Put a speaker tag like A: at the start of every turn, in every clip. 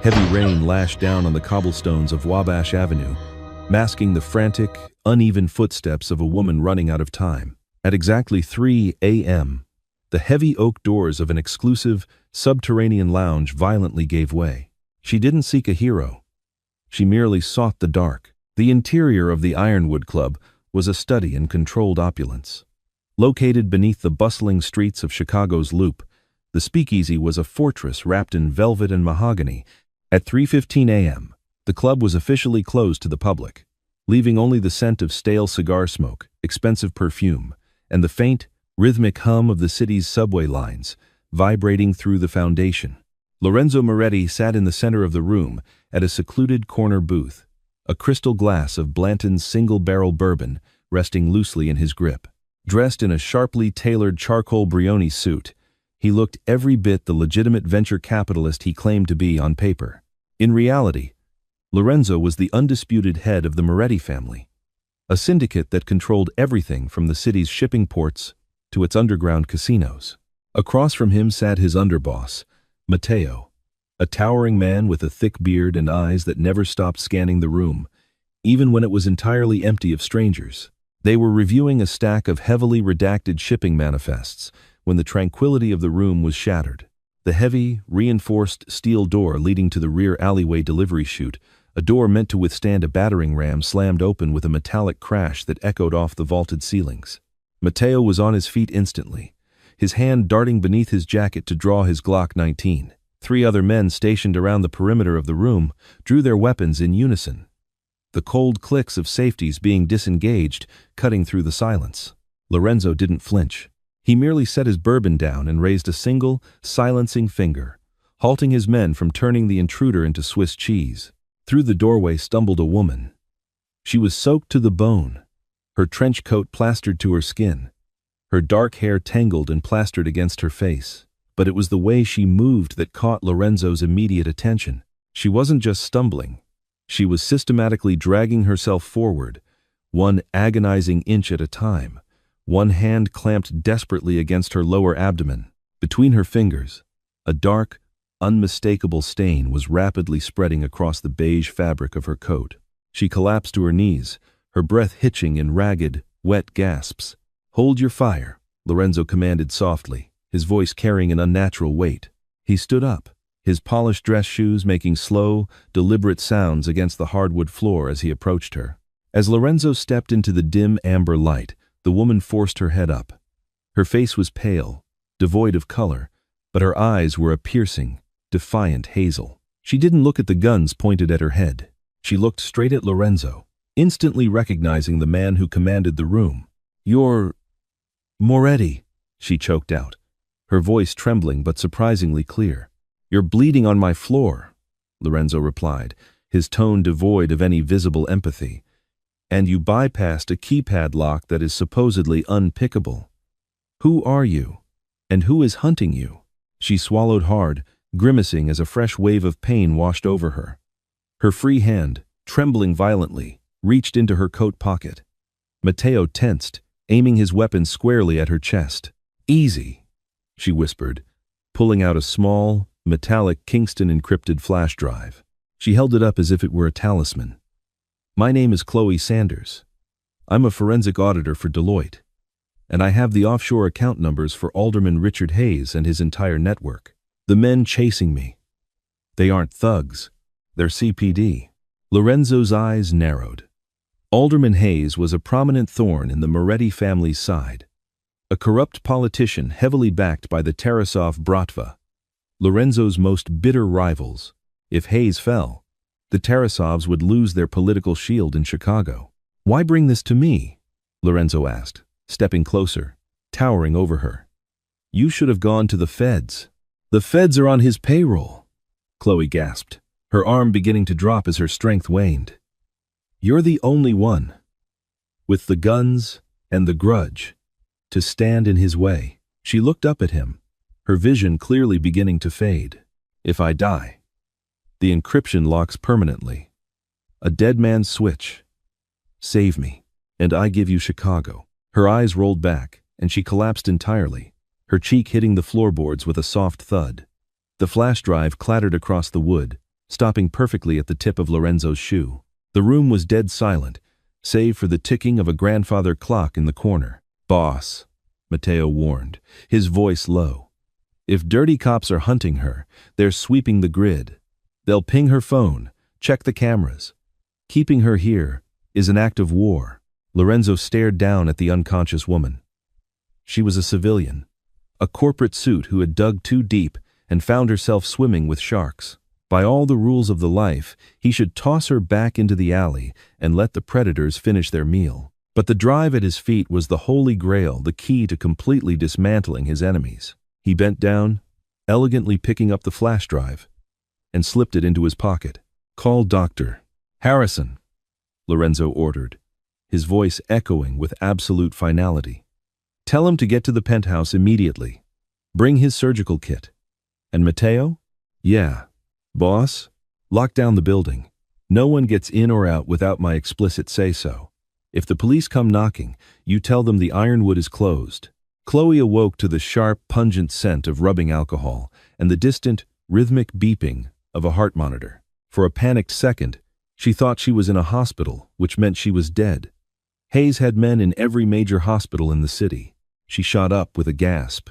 A: Heavy rain lashed down on the cobblestones of Wabash Avenue, masking the frantic, uneven footsteps of a woman running out of time. At exactly 3 a.m., the heavy oak doors of an exclusive, subterranean lounge violently gave way. She didn't seek a hero. She merely sought the dark. The interior of the Ironwood Club was a study in controlled opulence. Located beneath the bustling streets of Chicago's Loop, the speakeasy was a fortress wrapped in velvet and mahogany. At 3:15 a.m., the club was officially closed to the public, leaving only the scent of stale cigar smoke, expensive perfume, and the faint, rhythmic hum of the city's subway lines vibrating through the foundation. Lorenzo Moretti sat in the center of the room at a secluded corner booth, a crystal glass of Blanton's single-barrel bourbon resting loosely in his grip. Dressed in a sharply tailored charcoal Brioni suit, he looked every bit the legitimate venture capitalist he claimed to be on paper. In reality, Lorenzo was the undisputed head of the Moretti family, a syndicate that controlled everything from the city's shipping ports to its underground casinos. Across from him sat his underboss, Matteo, a towering man with a thick beard and eyes that never stopped scanning the room, even when it was entirely empty of strangers. They were reviewing a stack of heavily redacted shipping manifests when the tranquility of the room was shattered. The heavy, reinforced steel door leading to the rear alleyway delivery chute, a door meant to withstand a battering ram, slammed open with a metallic crash that echoed off the vaulted ceilings. Matteo was on his feet instantly, his hand darting beneath his jacket to draw his Glock 19. 3 other men stationed around the perimeter of the room drew their weapons in unison, the cold clicks of safeties being disengaged cutting through the silence. Lorenzo didn't flinch. He merely set his bourbon down and raised a single, silencing finger, halting his men from turning the intruder into Swiss cheese. Through the doorway stumbled a woman. She was soaked to the bone, her trench coat plastered to her skin, her dark hair tangled and plastered against her face. But it was the way she moved that caught Lorenzo's immediate attention. She wasn't just stumbling. She was systematically dragging herself forward, one agonizing inch at a time, one hand clamped desperately against her lower abdomen. Between her fingers, a dark, unmistakable stain was rapidly spreading across the beige fabric of her coat. She collapsed to her knees, her breath hitching in ragged, wet gasps. "Hold your fire," Lorenzo commanded softly, his voice carrying an unnatural weight. He stood up, his polished dress shoes making slow, deliberate sounds against the hardwood floor as he approached her. As Lorenzo stepped into the dim amber light, the woman forced her head up. Her face was pale, devoid of color, but her eyes were a piercing, defiant hazel. She didn't look at the guns pointed at her head. She looked straight at Lorenzo, instantly recognizing the man who commanded the room. "You're Moretti," she choked out, her voice trembling but surprisingly clear. "You're bleeding on my floor," Lorenzo replied, his tone devoid of any visible empathy. "And you bypassed a keypad lock that is supposedly unpickable. Who are you? And who is hunting you?" She swallowed hard, grimacing as a fresh wave of pain washed over her. Her free hand, trembling violently, reached into her coat pocket. Matteo tensed, aiming his weapon squarely at her chest. "Easy," she whispered, pulling out a small, metallic Kingston-encrypted flash drive. She held it up as if it were a talisman. "My name is Chloe Sanders. I'm a forensic auditor for Deloitte, and I have the offshore account numbers for Alderman Richard Hayes and his entire network. The men chasing me, they aren't thugs, they're CPD." Lorenzo's eyes narrowed. Alderman Hayes was a prominent thorn in the Moretti family's side, a corrupt politician heavily backed by the Tarasov Bratva, Lorenzo's most bitter rivals. If Hayes fell, the Tarasovs would lose their political shield in Chicago. "Why bring this to me?" Lorenzo asked, stepping closer, towering over her. "You should have gone to the feds." "The feds are on his payroll," Chloe gasped, her arm beginning to drop as her strength waned. "You're the only one, with the guns and the grudge, to stand in his way." She looked up at him, her vision clearly beginning to fade. "If I die, the encryption locks permanently. A dead man's switch. Save me, and I give you Chicago." Her eyes rolled back, and she collapsed entirely, her cheek hitting the floorboards with a soft thud. The flash drive clattered across the wood, stopping perfectly at the tip of Lorenzo's shoe. The room was dead silent, save for the ticking of a grandfather clock in the corner. "Boss," Matteo warned, his voice low. "If dirty cops are hunting her, they're sweeping the grid. They'll ping her phone, check the cameras. Keeping her here is an act of war." Lorenzo stared down at the unconscious woman. She was a civilian, a corporate suit who had dug too deep and found herself swimming with sharks. By all the rules of the life, he should toss her back into the alley and let the predators finish their meal. But the drive at his feet was the holy grail, the key to completely dismantling his enemies. He bent down, elegantly picking up the flash drive, and slipped it into his pocket. "Call Dr. Harrison," Lorenzo ordered, his voice echoing with absolute finality. "Tell him to get to the penthouse immediately. Bring his surgical kit. And Matteo? Yeah. Boss, lock down the building. No one gets in or out without my explicit say-so. If the police come knocking, you tell them the ironwood is closed." Chloe awoke to the sharp, pungent scent of rubbing alcohol and the distant, rhythmic beeping of a heart monitor. For a panicked second, she thought she was in a hospital, which meant she was dead. Hayes had men in every major hospital in the city. She shot up with a gasp.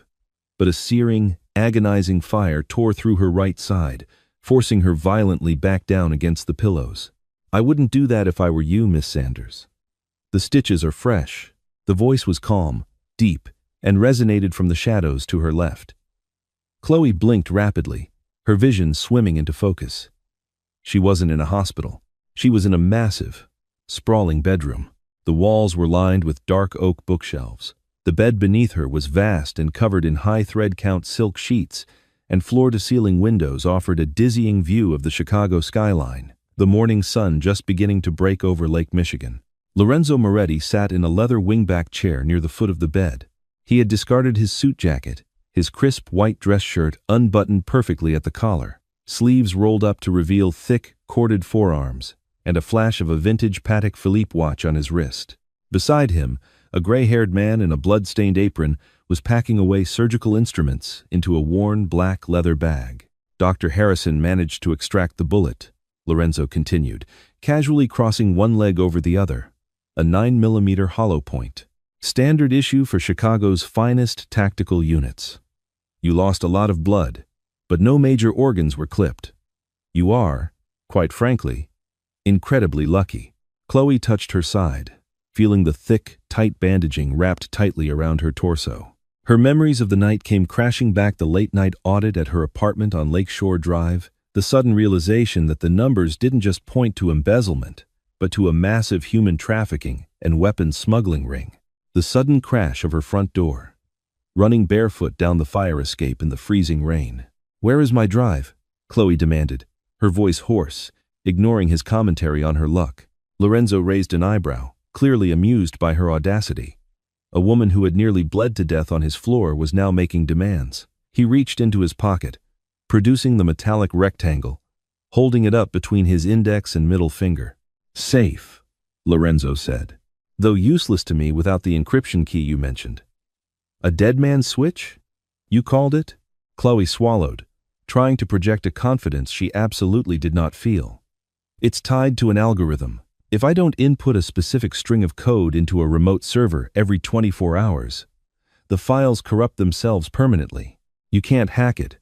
A: But a searing, agonizing fire tore through her right side, forcing her violently back down against the pillows. "I wouldn't do that if I were you, Miss Sanders. The stitches are fresh." The voice was calm, deep, and resonated from the shadows to her left. Chloe blinked rapidly, her vision swimming into focus. She wasn't in a hospital. She was in a massive, sprawling bedroom. The walls were lined with dark oak bookshelves. The bed beneath her was vast and covered in high thread-count silk sheets, and floor-to-ceiling windows offered a dizzying view of the Chicago skyline, the morning sun just beginning to break over Lake Michigan. Lorenzo Moretti sat in a leather wingback chair near the foot of the bed. He had discarded his suit jacket, his crisp white dress shirt unbuttoned perfectly at the collar, sleeves rolled up to reveal thick, corded forearms, and a flash of a vintage Patek Philippe watch on his wrist. Beside him, a gray-haired man in a blood-stained apron was packing away surgical instruments into a worn black leather bag. "Dr. Harrison managed to extract the bullet," Lorenzo continued, casually crossing one leg over the other. "A 9mm hollow point. Standard issue for Chicago's finest tactical units. You lost a lot of blood, but no major organs were clipped. You are, quite frankly, incredibly lucky." Chloe touched her side, feeling the thick, tight bandaging wrapped tightly around her torso. Her memories of the night came crashing back: the late-night audit at her apartment on Lakeshore Drive, the sudden realization that the numbers didn't just point to embezzlement, but to a massive human trafficking and weapons smuggling ring. The sudden crash of her front door, running barefoot down the fire escape in the freezing rain. "Where is my drive?" Chloe demanded, her voice hoarse, ignoring his commentary on her luck. Lorenzo raised an eyebrow, clearly amused by her audacity. A woman who had nearly bled to death on his floor was now making demands. He reached into his pocket, producing the metallic rectangle, holding it up between his index and middle finger. "Safe," Lorenzo said, "though useless to me without the encryption key you mentioned." "A dead man's switch? You called it?" Chloe swallowed, trying to project a confidence she absolutely did not feel. "It's tied to an algorithm. If I don't input a specific string of code into a remote server every 24 hours, the files corrupt themselves permanently. You can't hack it.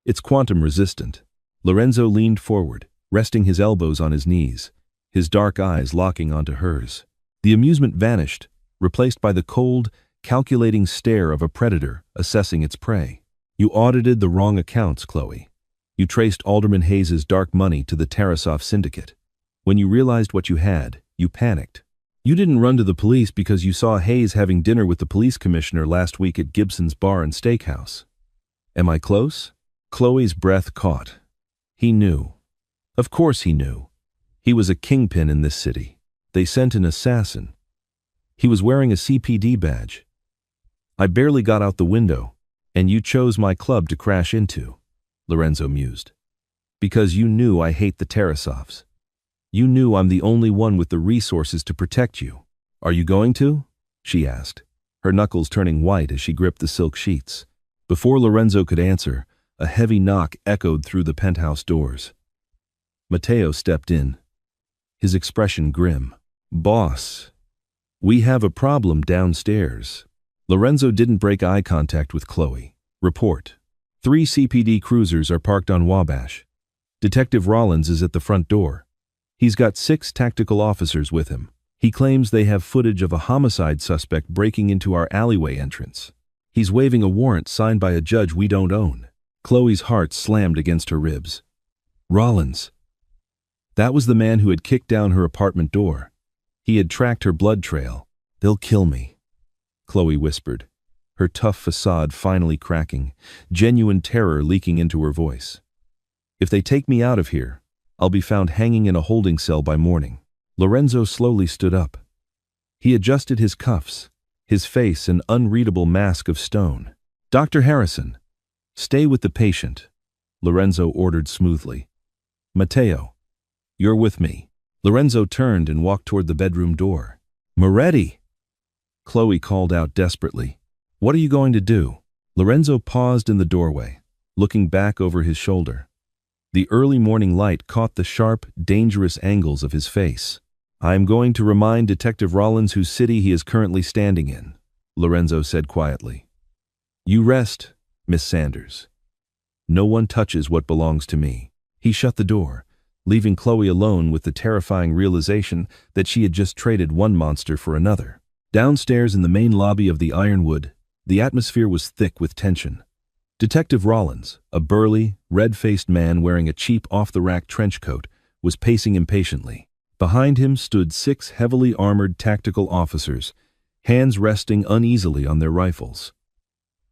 A: It's quantum resistant." Lorenzo leaned forward, resting his elbows on his knees, his dark eyes locking onto hers. The amusement vanished, replaced by the cold, calculating stare of a predator assessing its prey. "You audited the wrong accounts, Chloe. You traced Alderman Hayes's dark money to the Tarasov syndicate. When you realized what you had, you panicked. You didn't run to the police because you saw Hayes having dinner with the police commissioner last week at Gibson's Bar and Steakhouse. Am I close?" Chloe's breath caught. He knew. Of course he knew. He was a kingpin in this city. They sent an assassin. He was wearing a CPD badge. "I barely got out the window, and you chose my club to crash into," Lorenzo mused. "Because you knew I hate the Tarasovs. You knew I'm the only one with the resources to protect you. Are you going to?" she asked, her knuckles turning white as she gripped the silk sheets. Before Lorenzo could answer, a heavy knock echoed through the penthouse doors. Matteo stepped in, his expression grim. "Boss, we have a problem downstairs." Lorenzo didn't break eye contact with Chloe. "Report. 3 CPD cruisers are parked on Wabash. Detective Rollins is at the front door. He's got 6 tactical officers with him. He claims they have footage of a homicide suspect breaking into our alleyway entrance. He's waving a warrant signed by a judge we don't own." Chloe's heart slammed against her ribs. Rollins. That was the man who had kicked down her apartment door. He had tracked her blood trail. "They'll kill me," Chloe whispered, her tough facade finally cracking, genuine terror leaking into her voice. "If they take me out of here, I'll be found hanging in a holding cell by morning." Lorenzo slowly stood up. He adjusted his cuffs, his face an unreadable mask of stone. "Dr. Harrison, stay with the patient," Lorenzo ordered smoothly. "Matteo, you're with me." Lorenzo turned and walked toward the bedroom door. "Moretti!" Chloe called out desperately. "What are you going to do?" Lorenzo paused in the doorway, looking back over his shoulder. The early morning light caught the sharp, dangerous angles of his face. "I am going to remind Detective Rollins whose city he is currently standing in," Lorenzo said quietly. "You rest, Miss Sanders. No one touches what belongs to me." He shut the door, leaving Chloe alone with the terrifying realization that she had just traded one monster for another. Downstairs in the main lobby of the Ironwood, the atmosphere was thick with tension. Detective Rollins, a burly, red-faced man wearing a cheap off-the-rack trench coat, was pacing impatiently. Behind him stood 6 heavily armored tactical officers, hands resting uneasily on their rifles.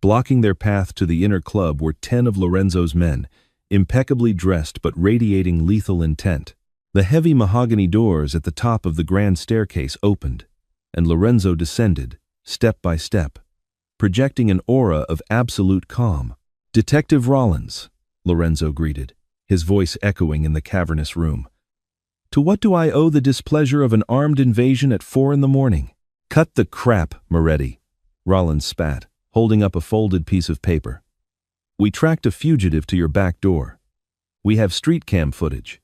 A: Blocking their path to the inner club were 10 of Lorenzo's men, impeccably dressed but radiating lethal intent. The heavy mahogany doors at the top of the grand staircase opened, and Lorenzo descended, step by step, projecting an aura of absolute calm. "Detective Rollins," Lorenzo greeted, his voice echoing in the cavernous room. "To what do I owe the displeasure of an armed invasion at 4 a.m? "Cut the crap, Moretti," Rollins spat, holding up a folded piece of paper. "We tracked a fugitive to your back door. We have street cam footage.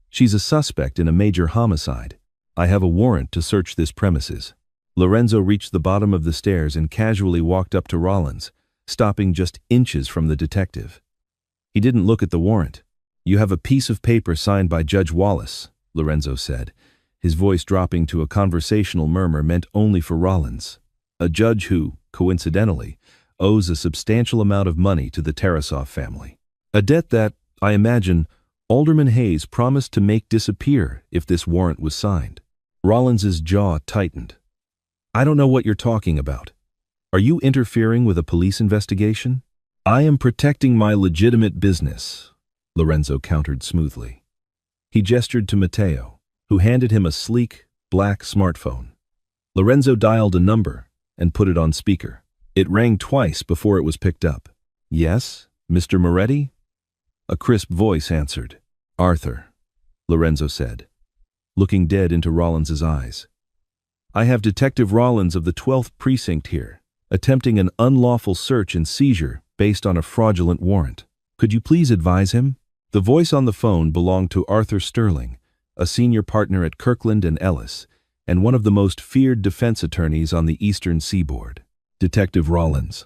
A: She's a suspect in a major homicide. I have a warrant to search this premises." Lorenzo reached the bottom of the stairs and casually walked up to Rollins, stopping just inches from the detective. He didn't look at the warrant. "You have a piece of paper signed by Judge Wallace," Lorenzo said, his voice dropping to a conversational murmur meant only for Rollins. "A judge who, coincidentally, owes a substantial amount of money to the Tarasov family. A debt that, I imagine, Alderman Hayes promised to make disappear if this warrant was signed." Rollins's jaw tightened. "I don't know what you're talking about. Are you interfering with a police investigation?" "I am protecting my legitimate business," Lorenzo countered smoothly. He gestured to Matteo, who handed him a sleek, black smartphone. Lorenzo dialed a number and put it on speaker. It rang twice before it was picked up. "Yes, Mr. Moretti?" A crisp voice answered. "Arthur," Lorenzo said, looking dead into Rollins's eyes. "I have Detective Rollins of the 12th Precinct here, attempting an unlawful search and seizure based on a fraudulent warrant. Could you please advise him?" The voice on the phone belonged to Arthur Sterling, a senior partner at Kirkland & Ellis, and one of the most feared defense attorneys on the Eastern Seaboard. "Detective Rollins."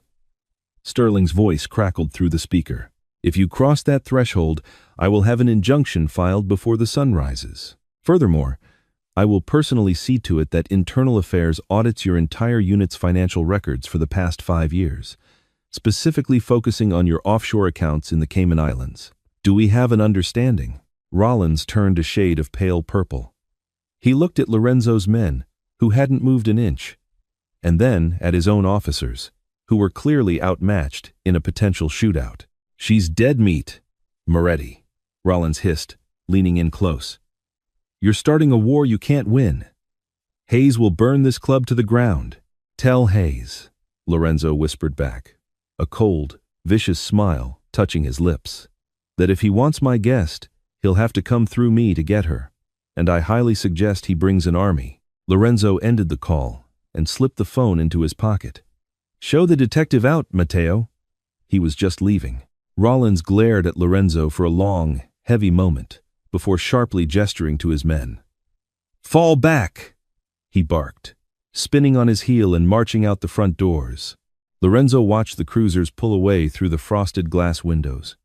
A: Sterling's voice crackled through the speaker. "If you cross that threshold, I will have an injunction filed before the sun rises. Furthermore, I will personally see to it that Internal Affairs audits your entire unit's financial records for the past 5 years, specifically focusing on your offshore accounts in the Cayman Islands. Do we have an understanding?" Rollins turned a shade of pale purple. He looked at Lorenzo's men, who hadn't moved an inch, and then at his own officers, who were clearly outmatched in a potential shootout. "She's dead meat, Moretti," Rollins hissed, leaning in close. "You're starting a war you can't win. Hayes will burn this club to the ground." "Tell Hayes," Lorenzo whispered back, a cold, vicious smile touching his lips, "that if he wants my guest, he'll have to come through me to get her, and I highly suggest he brings an army." Lorenzo ended the call and slipped the phone into his pocket. "Show the detective out, Matteo." He was just leaving. Rollins glared at Lorenzo for a long, heavy moment before sharply gesturing to his men. "Fall back!" he barked, spinning on his heel and marching out the front doors. Lorenzo watched the cruisers pull away through the frosted glass windows.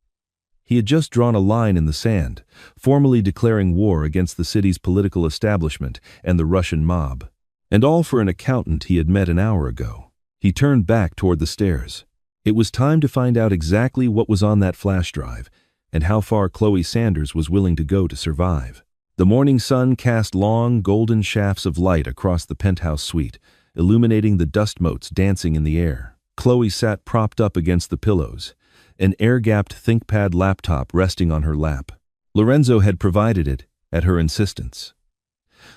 A: He had just drawn a line in the sand, formally declaring war against the city's political establishment and the Russian mob. And all for an accountant he had met an hour ago. He turned back toward the stairs. It was time to find out exactly what was on that flash drive and how far Chloe Sanders was willing to go to survive. The morning sun cast long, golden shafts of light across the penthouse suite, illuminating the dust motes dancing in the air. Chloe sat propped up against the pillows, an air-gapped ThinkPad laptop resting on her lap. Lorenzo had provided it at her insistence.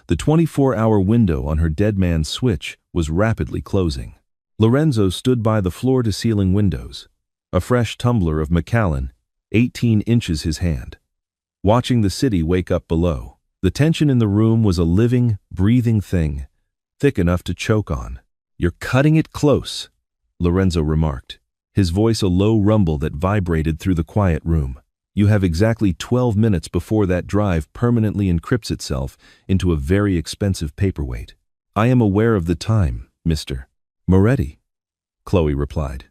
A: The 24-hour window on her dead man's switch was rapidly closing. Lorenzo stood by the floor-to-ceiling windows, a fresh tumbler of Macallan, 18 inches his hand, watching the city wake up below. The tension in the room was a living, breathing thing, thick enough to choke on. "You're cutting it close," Lorenzo remarked, his voice a low rumble that vibrated through the quiet room. "You have exactly 12 minutes before that drive permanently encrypts itself into a very expensive paperweight." "I am aware of the time, Mr. Moretti," Chloe replied,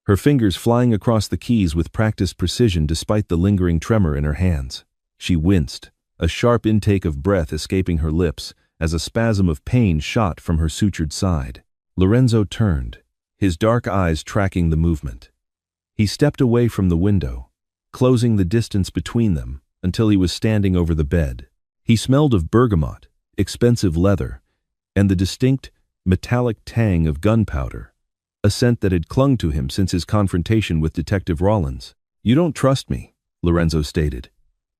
A: her fingers flying across the keys with practiced precision despite the lingering tremor in her hands. She winced, a sharp intake of breath escaping her lips as a spasm of pain shot from her sutured side. Lorenzo turned, his dark eyes tracking the movement. He stepped away from the window, closing the distance between them until he was standing over the bed. He smelled of bergamot, expensive leather, and the distinct, metallic tang of gunpowder, a scent that had clung to him since his confrontation with Detective Rollins. "You don't trust me," Lorenzo stated.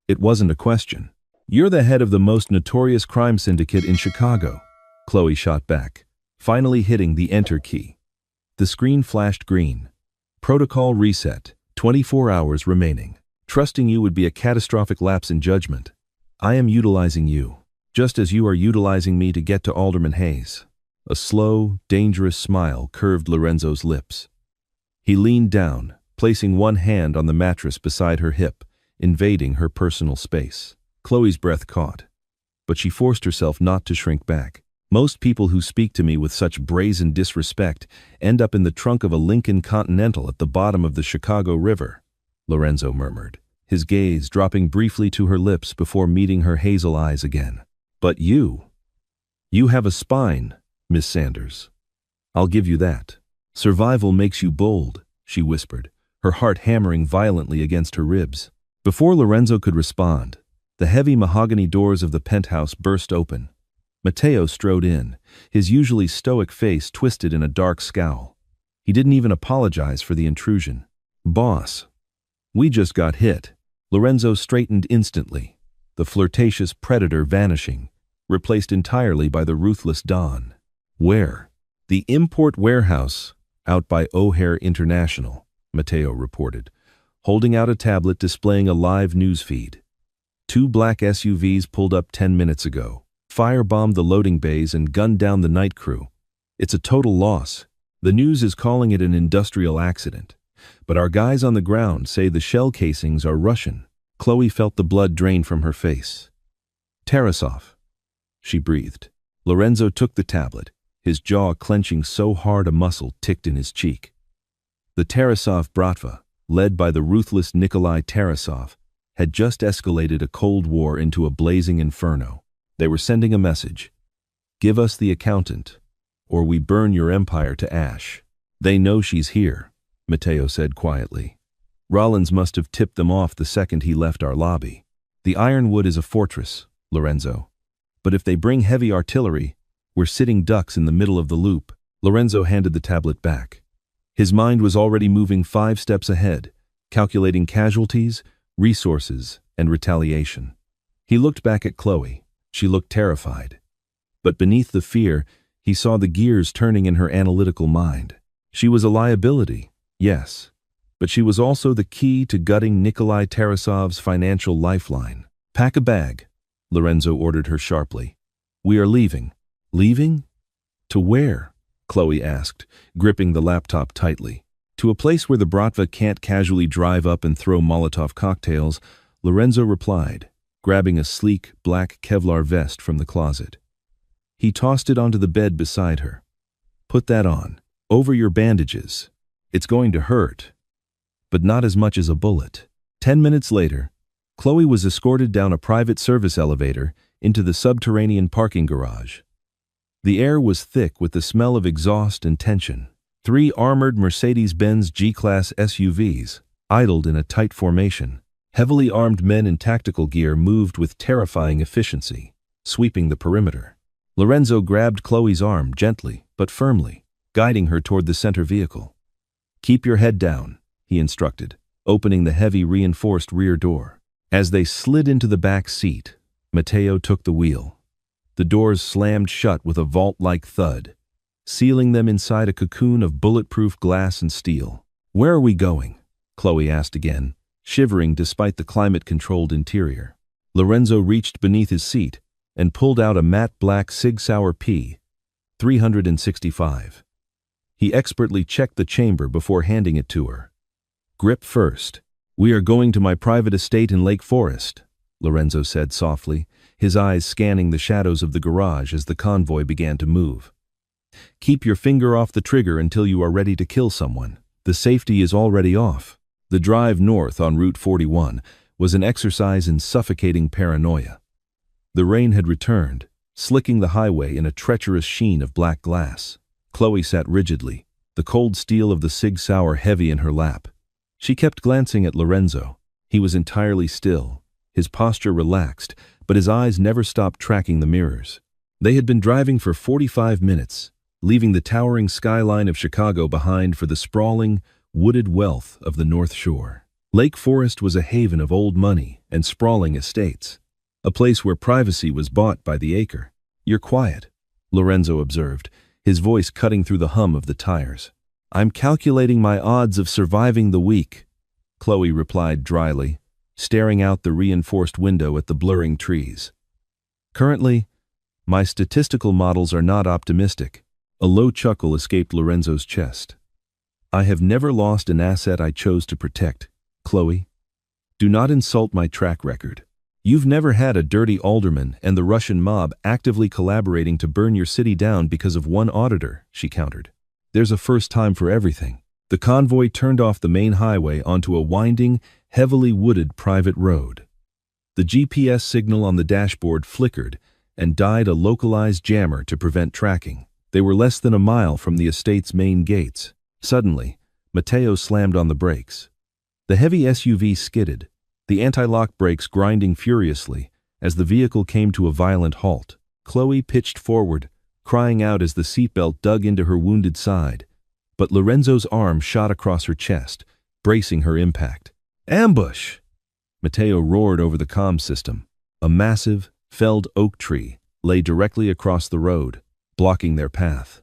A: It wasn't a question. "You're the head of the most notorious crime syndicate in Chicago," Chloe shot back, finally hitting the enter key. The screen flashed green. "Protocol reset. 24 hours remaining. Trusting you would be a catastrophic lapse in judgment. I am utilizing you, just as you are utilizing me to get to Alderman Hayes." A slow, dangerous smile curved Lorenzo's lips. He leaned down, placing one hand on the mattress beside her hip, invading her personal space. Chloe's breath caught, but she forced herself not to shrink back. "Most people who speak to me with such brazen disrespect end up in the trunk of a Lincoln Continental at the bottom of the Chicago River," Lorenzo murmured, his gaze dropping briefly to her lips before meeting her hazel eyes again. "But you have a spine, Miss Sanders. I'll give you that. Survival makes you bold," she whispered, her heart hammering violently against her ribs. Before Lorenzo could respond, the heavy mahogany doors of the penthouse burst open. Matteo strode in, his usually stoic face twisted in a dark scowl. He didn't even apologize for the intrusion. "Boss, we just got hit." Lorenzo straightened instantly, the flirtatious predator vanishing, replaced entirely by the ruthless Don. "Where?" "The import warehouse out by O'Hare International," Matteo reported, holding out a tablet displaying a live news feed. "2 black SUVs pulled up 10 minutes ago, firebombed the loading bays and gunned down the night crew. It's a total loss. The news is calling it an industrial accident, but our guys on the ground say the shell casings are Russian." Chloe felt the blood drain from her face. "Tarasov," she breathed. Lorenzo took the tablet, his jaw clenching so hard a muscle ticked in his cheek. The Tarasov Bratva, led by the ruthless Nikolai Tarasov, had just escalated a Cold War into a blazing inferno. They were sending a message: "Give us the accountant, or we burn your empire to ash." "They know she's here," Matteo said quietly. "Rollins must have tipped them off the second he left our lobby. The Ironwood is a fortress, Lorenzo. But if they bring heavy artillery, we're sitting ducks in the middle of the loop." Lorenzo handed the tablet back. His mind was already moving 5 steps ahead, calculating casualties, resources, and retaliation. He looked back at Chloe. She looked terrified. But beneath the fear, he saw the gears turning in her analytical mind. She was a liability, yes, but she was also the key to gutting Nikolai Tarasov's financial lifeline. "Pack a bag," Lorenzo ordered her sharply. "We are leaving." "Leaving? To where?" Chloe asked, gripping the laptop tightly. "To a place where the Bratva can't casually drive up and throw Molotov cocktails," Lorenzo replied, grabbing a sleek, black Kevlar vest from the closet. He tossed it onto the bed beside her. "Put that on, over your bandages. It's going to hurt, but not as much as a bullet." 10 minutes later, Chloe was escorted down a private service elevator into the subterranean parking garage. The air was thick with the smell of exhaust and tension. 3 armored Mercedes-Benz G-Class SUVs idled in a tight formation. Heavily armed men in tactical gear moved with terrifying efficiency, sweeping the perimeter. Lorenzo grabbed Chloe's arm gently but firmly, guiding her toward the center vehicle. "Keep your head down," he instructed, opening the heavy reinforced rear door. As they slid into the back seat, Matteo took the wheel. The doors slammed shut with a vault-like thud, sealing them inside a cocoon of bulletproof glass and steel. "Where are we going?" Chloe asked again, shivering despite the climate-controlled interior. Lorenzo reached beneath his seat and pulled out a matte black Sig Sauer P 365. He expertly checked the chamber before handing it to her. "Grip first. We are going to my private estate in Lake Forest," Lorenzo said softly, his eyes scanning the shadows of the garage as the convoy began to move. "Keep your finger off the trigger until you are ready to kill someone. The safety is already off." The drive north on Route 41 was an exercise in suffocating paranoia. The rain had returned, slicking the highway in a treacherous sheen of black glass. Chloe sat rigidly, the cold steel of the Sig Sauer heavy in her lap. She kept glancing at Lorenzo. He was entirely still, his posture relaxed, but his eyes never stopped tracking the mirrors. They had been driving for 45 minutes, leaving the towering skyline of Chicago behind for the sprawling, wooded wealth of the North Shore. Lake Forest was a haven of old money and sprawling estates, a place where privacy was bought by the acre. "You're quiet," Lorenzo observed, his voice cutting through the hum of the tires. "I'm calculating my odds of surviving the week," Chloe replied dryly, staring out the reinforced window at the blurring trees. "Currently, my statistical models are not optimistic." A low chuckle escaped Lorenzo's chest. "I have never lost an asset I chose to protect, Chloe. Do not insult my track record. You've never had a dirty alderman and the Russian mob actively collaborating to burn your city down because of one auditor," she countered. "There's a first time for everything." The convoy turned off the main highway onto a winding, heavily wooded private road. The GPS signal on the dashboard flickered and died a localized jammer to prevent tracking. They were less than a mile from the estate's main gates. Suddenly, Matteo slammed on the brakes. The heavy SUV skidded, the anti-lock brakes grinding furiously as the vehicle came to a violent halt. Chloe pitched forward, crying out as the seatbelt dug into her wounded side, but Lorenzo's arm shot across her chest, bracing her impact. "Ambush!" Matteo roared over the comm system. A massive, felled oak tree lay directly across the road, blocking their path.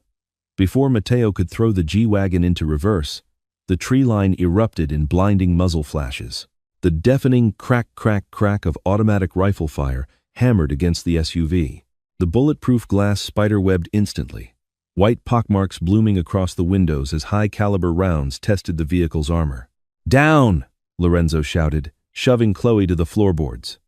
A: Before Matteo could throw the G-Wagon into reverse, the tree line erupted in blinding muzzle flashes. The deafening crack, crack, crack of automatic rifle fire hammered against the SUV. The bulletproof glass spiderwebbed instantly, white pockmarks blooming across the windows as high-caliber rounds tested the vehicle's armor. "Down!" Lorenzo shouted, shoving Chloe to the floorboards.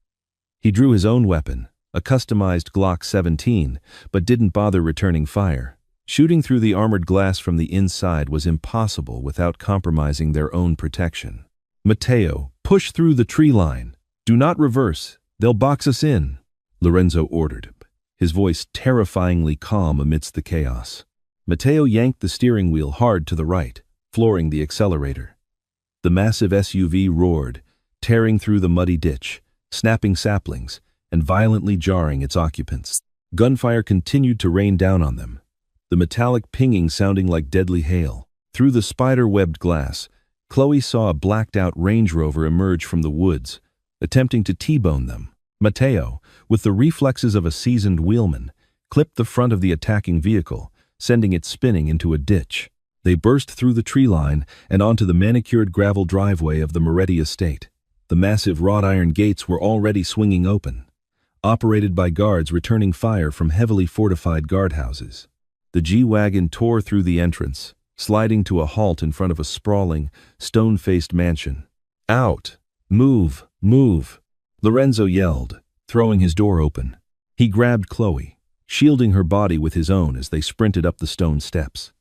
A: He drew his own weapon, a customized Glock 17, but didn't bother returning fire. Shooting through the armored glass from the inside was impossible without compromising their own protection. "Matteo, push through the tree line. Do not reverse. They'll box us in," Lorenzo ordered, his voice terrifyingly calm amidst the chaos. Matteo yanked the steering wheel hard to the right, flooring the accelerator. The massive SUV roared, tearing through the muddy ditch, snapping saplings, and violently jarring its occupants. Gunfire continued to rain down on them, the metallic pinging sounding like deadly hail. Through the spider-webbed glass, Chloe saw a blacked-out Range Rover emerge from the woods, attempting to T-bone them. Matteo, with the reflexes of a seasoned wheelman, clipped the front of the attacking vehicle, sending it spinning into a ditch. They burst through the tree line and onto the manicured gravel driveway of the Moretti estate. The massive wrought iron gates were already swinging open, operated by guards returning fire from heavily fortified guardhouses. The G-Wagon tore through the entrance, sliding to a halt in front of a sprawling, stone-faced mansion. "Out! Move! Move!" Lorenzo yelled, throwing his door open. He grabbed Chloe, shielding her body with his own as they sprinted up the stone steps.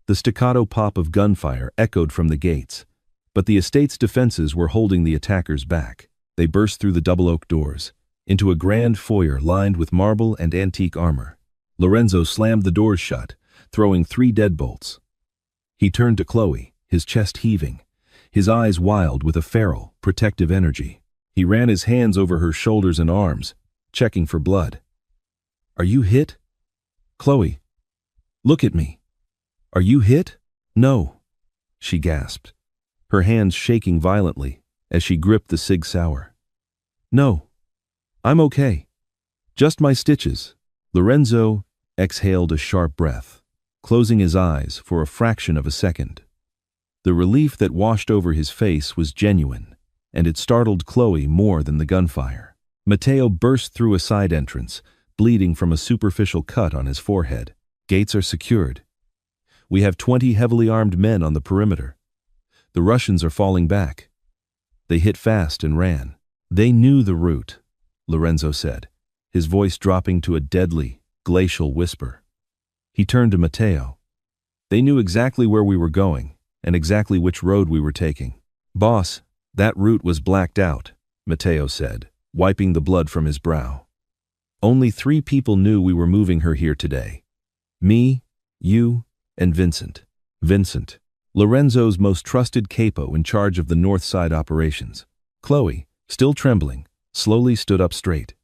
A: The staccato pop of gunfire echoed from the gates, but the estate's defenses were holding the attackers back. They burst through the double oak doors, into a grand foyer lined with marble and antique armor. Lorenzo slammed the doors shut, throwing 3 deadbolts. He turned to Chloe, his chest heaving, his eyes wild with a feral, protective energy. He ran his hands over her shoulders and arms, checking for blood. "Are you hit? Chloe, look at me. Are you hit?" "No," she gasped, her hands shaking violently as she gripped the Sig Sauer. "No, I'm okay. Just my stitches." Lorenzo exhaled a sharp breath, closing his eyes for a fraction of a second. The relief that washed over his face was genuine, and it startled Chloe more than the gunfire. Matteo burst through a side entrance, bleeding from a superficial cut on his forehead. "Gates are secured. We have 20 heavily armed men on the perimeter. The Russians are falling back." They hit fast and ran. "They knew the route," Lorenzo said, his voice dropping to a deadly, glacial whisper. He turned to Matteo. "They knew exactly where we were going, and exactly which road we were taking." "Boss, that route was blacked out," Matteo said, wiping the blood from his brow. "Only 3 people knew we were moving her here today. Me, you, and Vincent." Vincent, Lorenzo's most trusted capo in charge of the North Side operations. Chloe, still trembling, slowly stood up straight.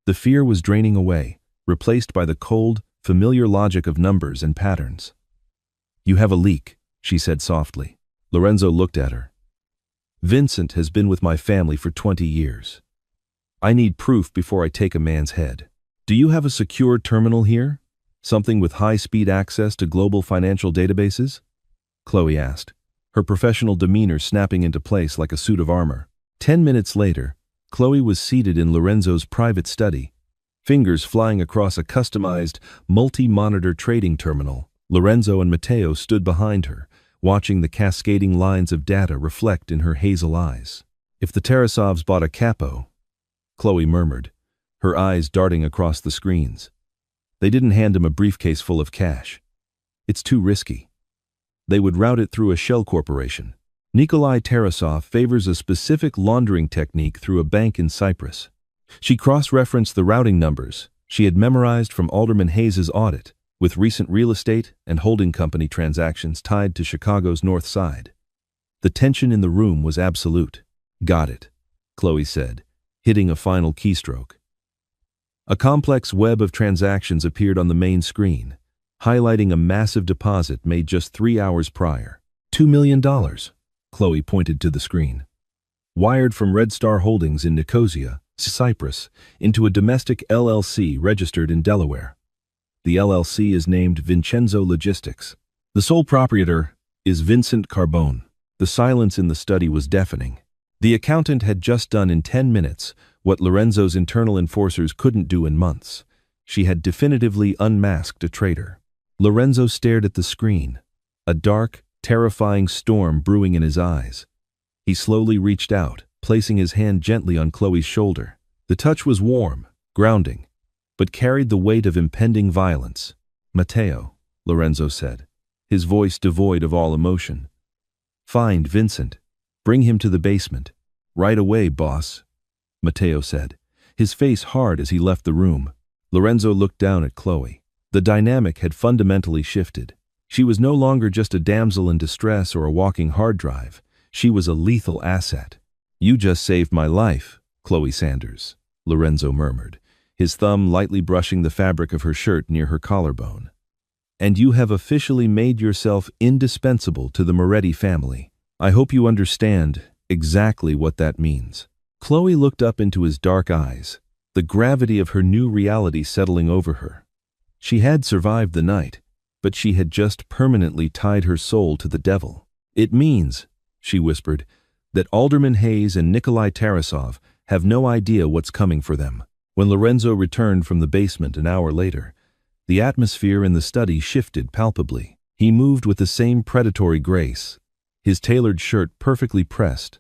A: The fear was draining away, replaced by the cold, familiar logic of numbers and patterns. "You have a leak," she said softly. Lorenzo looked at her. "Vincent has been with my family for 20 years. I need proof before I take a man's head. Do you have a secure terminal here? Something with high-speed access to global financial databases?" Chloe asked, her professional demeanor snapping into place like a suit of armor. 10 minutes later, Chloe was seated in Lorenzo's private study, fingers flying across a customized, multi-monitor trading terminal. Lorenzo and Matteo stood behind her, watching the cascading lines of data reflect in her hazel eyes. "If the Tarasovs bought a capo," Chloe murmured, her eyes darting across the screens. "They didn't hand him a briefcase full of cash. It's too risky. They would route it through a shell corporation. Nikolai Tarasov favors a specific laundering technique through a bank in Cyprus." She cross-referenced the routing numbers she had memorized from Alderman Hayes's audit, with recent real estate and holding company transactions tied to Chicago's North Side. The tension in the room was absolute. "Got it," Chloe said, hitting a final keystroke. A complex web of transactions appeared on the main screen, highlighting a massive deposit made just 3 hours prior. $2 million, Chloe pointed to the screen. Wired from Red Star Holdings in Nicosia, Cyprus, into a domestic LLC registered in Delaware. The LLC is named Vincenzo Logistics. The sole proprietor is Vincent Carbone. The silence in the study was deafening. The accountant had just done in 10 minutes what Lorenzo's internal enforcers couldn't do in months. She had definitively unmasked a traitor. Lorenzo stared at the screen, a dark, terrifying storm brewing in his eyes. He slowly reached out, placing his hand gently on Chloe's shoulder. The touch was warm, grounding, but carried the weight of impending violence. "Matteo," Lorenzo said, his voice devoid of all emotion. "Find Vincent. Bring him to the basement. Right away, boss," Matteo said, his face hard as he left the room. Lorenzo looked down at Chloe. The dynamic had fundamentally shifted. She was no longer just a damsel in distress or a walking hard drive. She was a lethal asset. "You just saved my life, Chloe Sanders," Lorenzo murmured, his thumb lightly brushing the fabric of her shirt near her collarbone. "And you have officially made yourself indispensable to the Moretti family. I hope you understand exactly what that means." Chloe looked up into his dark eyes, the gravity of her new reality settling over her. She had survived the night, but she had just permanently tied her soul to the devil. "It means," she whispered, "that Alderman Hayes and Nikolai Tarasov have no idea what's coming for them." When Lorenzo returned from the basement an hour later, the atmosphere in the study shifted palpably. He moved with the same predatory grace, his tailored shirt perfectly pressed,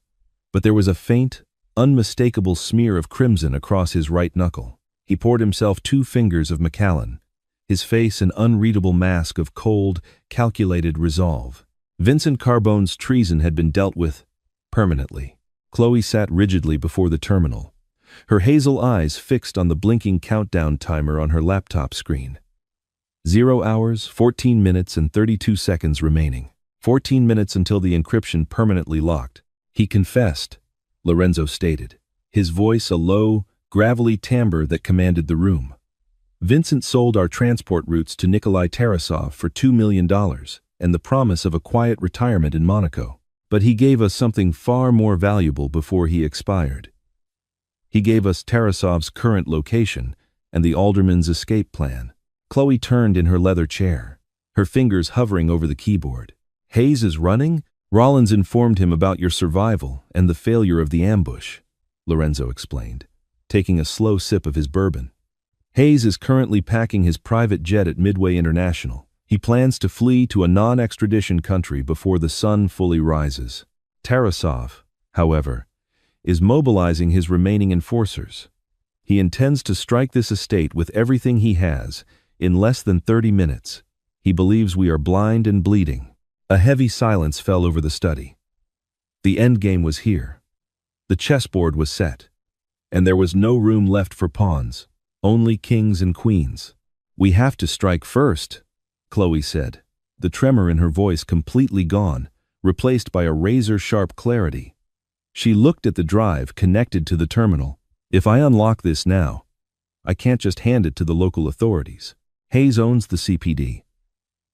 A: but there was a faint, unmistakable smear of crimson across his right knuckle. He poured himself 2 fingers of Macallan, his face an unreadable mask of cold, calculated resolve. Vincent Carbone's treason had been dealt with permanently. Chloe sat rigidly before the terminal, her hazel eyes fixed on the blinking countdown timer on her laptop screen. 0 hours, 14 minutes, and 32 seconds remaining. 14 minutes until the encryption permanently locked. He confessed, Lorenzo stated, his voice a low, gravelly timbre that commanded the room. Vincent sold our transport routes to Nikolai Tarasov for $2 million and the promise of a quiet retirement in Monaco. But he gave us something far more valuable before he expired. He gave us Tarasov's current location and the alderman's escape plan. Chloe turned in her leather chair, her fingers hovering over the keyboard. Hayes is running? Rollins informed him about your survival and the failure of the ambush, Lorenzo explained, taking a slow sip of his bourbon. Hayes is currently packing his private jet at Midway International. He plans to flee to a non-extradition country before the sun fully rises. Tarasov, however, is mobilizing his remaining enforcers. He intends to strike this estate with everything he has in less than 30 minutes. He believes we are blind and bleeding. A heavy silence fell over the study. The endgame was here. The chessboard was set, and there was no room left for pawns, only kings and queens. We have to strike first, Chloe said, the tremor in her voice completely gone, replaced by a razor-sharp clarity. She looked at the drive connected to the terminal. If I unlock this now, I can't just hand it to the local authorities. Hayes owns the CPD.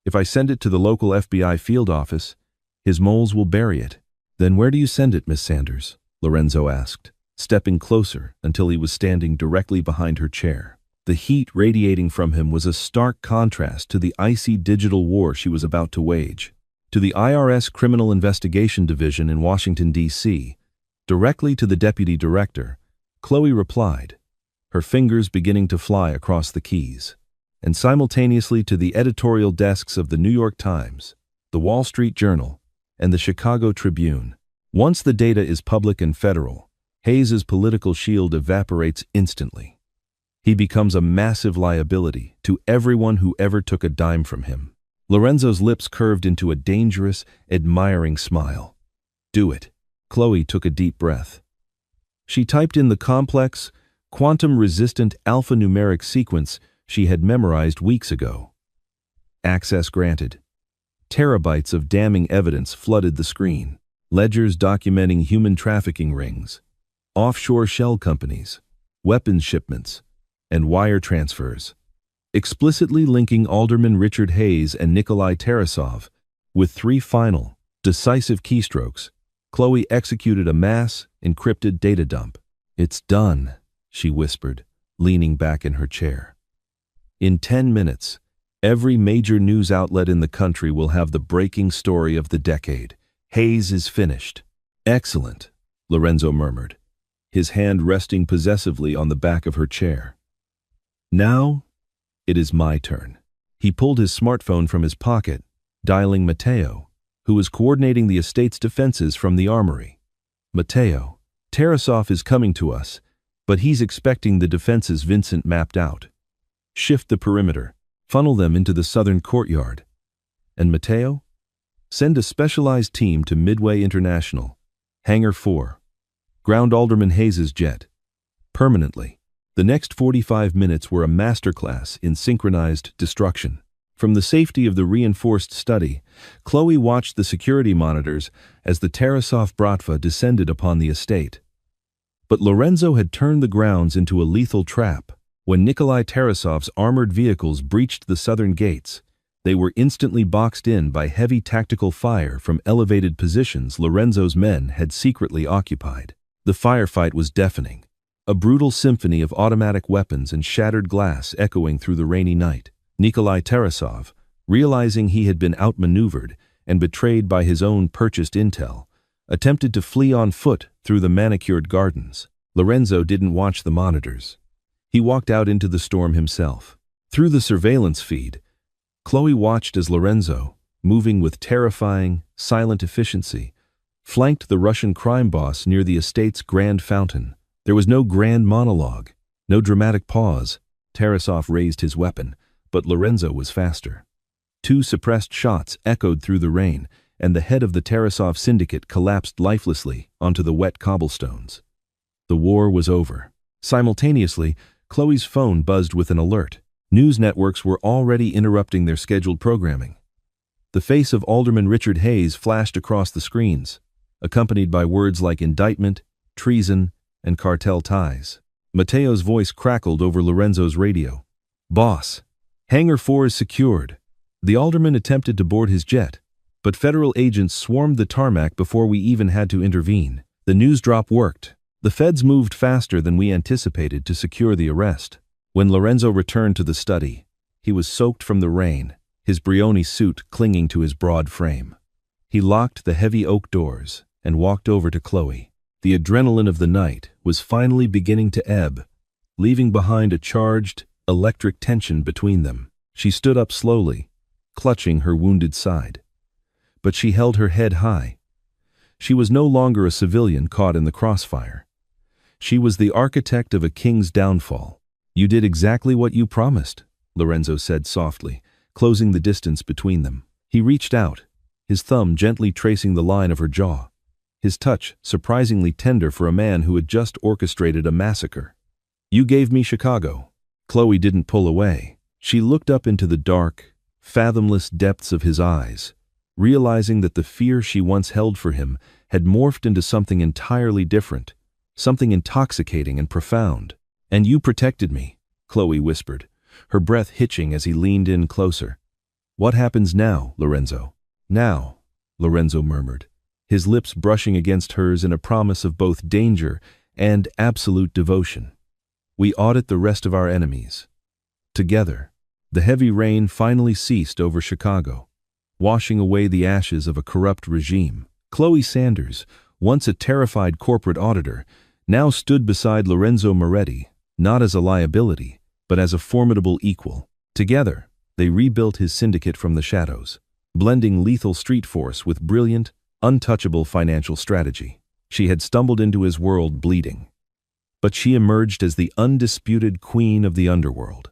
A: If I send it to the local FBI field office, his moles will bury it. Then where do you send it, Miss Sanders? Lorenzo asked, stepping closer until he was standing directly behind her chair. The heat radiating from him was a stark contrast to the icy digital war she was about to wage. To the IRS Criminal Investigation Division in Washington, D.C., directly to the deputy director, Chloe replied, her fingers beginning to fly across the keys, and simultaneously to the editorial desks of the New York Times, the Wall Street Journal, and the Chicago Tribune. Once the data is public and federal, Hayes's political shield evaporates instantly. He becomes a massive liability to everyone who ever took a dime from him. Lorenzo's lips curved into a dangerous, admiring smile. Do it. Chloe took a deep breath. She typed in the complex, quantum-resistant alphanumeric sequence she had memorized weeks ago. Access granted. Terabytes of damning evidence flooded the screen. Ledgers documenting human trafficking rings, offshore shell companies, weapons shipments, and wire transfers, explicitly linking Alderman Richard Hayes and Nikolai Tarasov. With 3 final, decisive keystrokes, Chloe executed a mass, encrypted data dump. It's done, she whispered, leaning back in her chair. In 10 minutes, every major news outlet in the country will have the breaking story of the decade. Hayes is finished. Excellent, Lorenzo murmured, his hand resting possessively on the back of her chair. Now, it is my turn. He pulled his smartphone from his pocket, dialing Matteo, who was coordinating the estate's defenses from the armory. Matteo, Tarasov is coming to us, but he's expecting the defenses Vincent mapped out. Shift the perimeter, funnel them into the southern courtyard. And Matteo? Send a specialized team to Midway International, Hangar 4. Ground Alderman Hayes's jet. Permanently. The next 45 minutes were a masterclass in synchronized destruction. From the safety of the reinforced study, Chloe watched the security monitors as the Tarasov Bratva descended upon the estate. But Lorenzo had turned the grounds into a lethal trap. When Nikolai Tarasov's armored vehicles breached the southern gates, they were instantly boxed in by heavy tactical fire from elevated positions Lorenzo's men had secretly occupied. The firefight was deafening, a brutal symphony of automatic weapons and shattered glass echoing through the rainy night. Nikolai Tarasov, realizing he had been outmaneuvered and betrayed by his own purchased intel, attempted to flee on foot through the manicured gardens. Lorenzo didn't watch the monitors. He walked out into the storm himself. Through the surveillance feed, Chloe watched as Lorenzo, moving with terrifying, silent efficiency, flanked the Russian crime boss near the estate's grand fountain. There was no grand monologue, no dramatic pause. Tarasov raised his weapon, but Lorenzo was faster. 2 suppressed shots echoed through the rain, and the head of the Tarasov syndicate collapsed lifelessly onto the wet cobblestones. The war was over. Simultaneously, Chloe's phone buzzed with an alert. News networks were already interrupting their scheduled programming. The face of Alderman Richard Hayes flashed across the screens, accompanied by words like indictment, treason, and cartel ties. Mateo's voice crackled over Lorenzo's radio. "Boss, Hangar 4 is secured." The alderman attempted to board his jet, but federal agents swarmed the tarmac before we even had to intervene. The news drop worked. The feds moved faster than we anticipated to secure the arrest. When Lorenzo returned to the study, he was soaked from the rain, his Brioni suit clinging to his broad frame. He locked the heavy oak doors and walked over to Chloe. The adrenaline of the night was finally beginning to ebb, leaving behind a charged, electric tension between them. She stood up slowly, clutching her wounded side. But she held her head high. She was no longer a civilian caught in the crossfire. She was the architect of a king's downfall. "You did exactly what you promised," Lorenzo said softly, closing the distance between them. He reached out, his thumb gently tracing the line of her jaw, his touch surprisingly tender for a man who had just orchestrated a massacre. "You gave me Chicago." Chloe didn't pull away. She looked up into the dark, fathomless depths of his eyes, realizing that the fear she once held for him had morphed into something entirely different, something intoxicating and profound. "And you protected me," Chloe whispered, her breath hitching as he leaned in closer. "What happens now, Lorenzo?" "Now," Lorenzo murmured, his lips brushing against hers in a promise of both danger and absolute devotion. "We audit the rest of our enemies. Together." The heavy rain finally ceased over Chicago, washing away the ashes of a corrupt regime. Chloe Sanders, once a terrified corporate auditor, now stood beside Lorenzo Moretti, not as a liability, but as a formidable equal. Together, they rebuilt his syndicate from the shadows, blending lethal street force with brilliant, untouchable financial strategy. She had stumbled into his world bleeding, but she emerged as the undisputed queen of the underworld.